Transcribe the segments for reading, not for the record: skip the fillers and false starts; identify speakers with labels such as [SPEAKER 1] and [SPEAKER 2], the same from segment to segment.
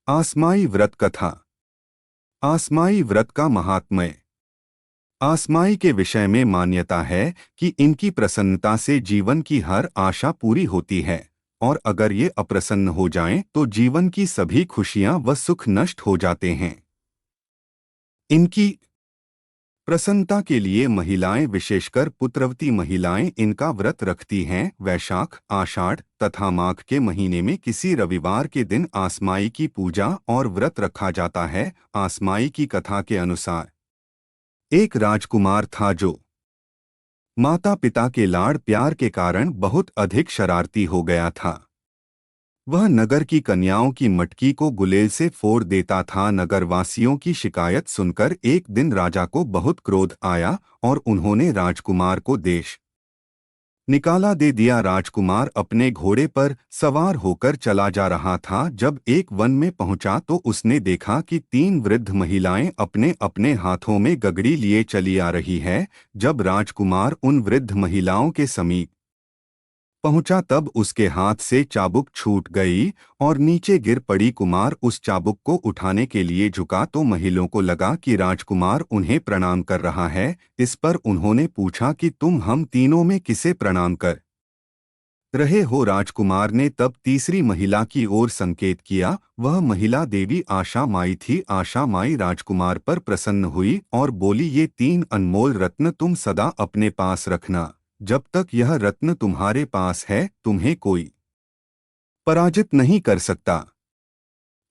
[SPEAKER 1] आसमाई व्रत कथा। आसमाई व्रत का महात्म्य। आसमाई के विषय में मान्यता है कि इनकी प्रसन्नता से जीवन की हर आशा पूरी होती है, और अगर ये अप्रसन्न हो जाएं तो जीवन की सभी खुशियां व सुख नष्ट हो जाते हैं। इनकी प्रसन्नता के लिए महिलाएं, विशेषकर पुत्रवती महिलाएं, इनका व्रत रखती हैं। वैशाख, आषाढ़ तथा माघ के महीने में किसी रविवार के दिन आसमाई की पूजा और व्रत रखा जाता है। आसमाई की कथा के अनुसार एक राजकुमार था जो माता पिता के लाड़ प्यार के कारण बहुत अधिक शरारती हो गया था। वह नगर की कन्याओं की मटकी को गुलेल से फोड़ देता था। नगरवासियों की शिकायत सुनकर एक दिन राजा को बहुत क्रोध आया और उन्होंने राजकुमार को देश निकाला दे दिया। राजकुमार अपने घोड़े पर सवार होकर चला जा रहा था। जब एक वन में पहुंचा तो उसने देखा कि 3 वृद्ध महिलाएं अपने अपने हाथों में गगड़ी लिए चली आ रही है। जब राजकुमार उन वृद्ध महिलाओं के समीप पहुंचा तब उसके हाथ से चाबुक छूट गई और नीचे गिर पड़ी। कुमार उस चाबुक को उठाने के लिए झुका तो महिलाओं को लगा कि राजकुमार उन्हें प्रणाम कर रहा है। इस पर उन्होंने पूछा कि तुम हम तीनों में किसे प्रणाम कर रहे हो? राजकुमार ने तब तीसरी महिला की ओर संकेत किया। वह महिला देवी आशा माई थी। आशा माई राजकुमार पर प्रसन्न हुई और बोली, ये 3 अनमोल रत्न तुम सदा अपने पास रखना। जब तक यह रत्न तुम्हारे पास है तुम्हें कोई पराजित नहीं कर सकता।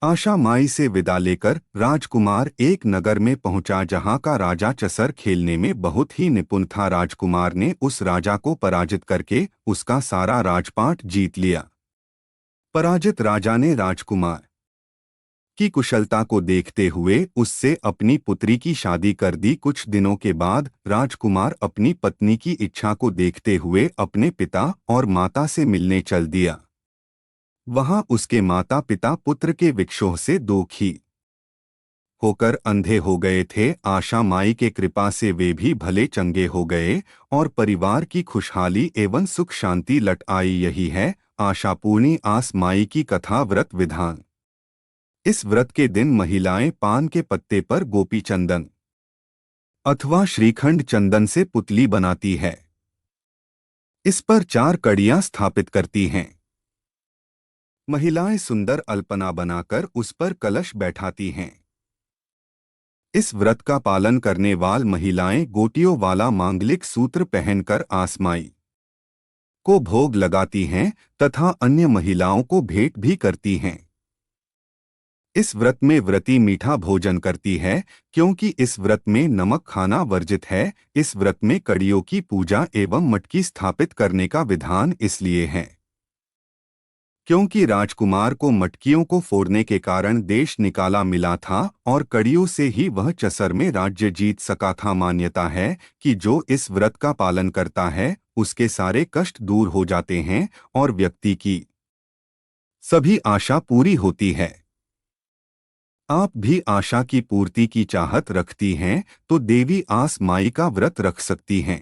[SPEAKER 1] आशा माई से विदा लेकर राजकुमार एक नगर में पहुंचा जहां का राजा चसर खेलने में बहुत ही निपुण था। राजकुमार ने उस राजा को पराजित करके उसका सारा राजपाट जीत लिया। पराजित राजा ने राजकुमार की कुशलता को देखते हुए उससे अपनी पुत्री की शादी कर दी। कुछ दिनों के बाद राजकुमार अपनी पत्नी की इच्छा को देखते हुए अपने पिता और माता से मिलने चल दिया। वहां उसके माता पिता पुत्र के विक्षोभ से दुखी होकर अंधे हो गए थे। आशा माई के कृपा से वे भी भले चंगे हो गए और परिवार की खुशहाली एवं सुख शांति लट आई। यही है आशापूर्णी आस माई की कथा। व्रत विधान। इस व्रत के दिन महिलाएं पान के पत्ते पर गोपी चंदन अथवा श्रीखंड चंदन से पुतली बनाती है। इस पर 4 कड़ियां स्थापित करती हैं। महिलाएं सुंदर अल्पना बनाकर उस पर कलश बैठाती हैं। इस व्रत का पालन करने वाली महिलाएं गोटियों वाला मांगलिक सूत्र पहनकर आसमाई को भोग लगाती हैं तथा अन्य महिलाओं को भेंट भी करती हैं। इस व्रत में व्रती मीठा भोजन करती है क्योंकि इस व्रत में नमक खाना वर्जित है। इस व्रत में कड़ियों की पूजा एवं मटकी स्थापित करने का विधान इसलिए है क्योंकि राजकुमार को मटकियों को फोड़ने के कारण देश निकाला मिला था और कड़ियों से ही वह चसर में राज्य जीत सका था। मान्यता है कि जो इस व्रत का पालन करता है उसके सारे कष्ट दूर हो जाते हैं और व्यक्ति की सभी आशा पूरी होती है। आप भी आशा की पूर्ति की चाहत रखती हैं तो देवी आस माई का व्रत रख सकती हैं।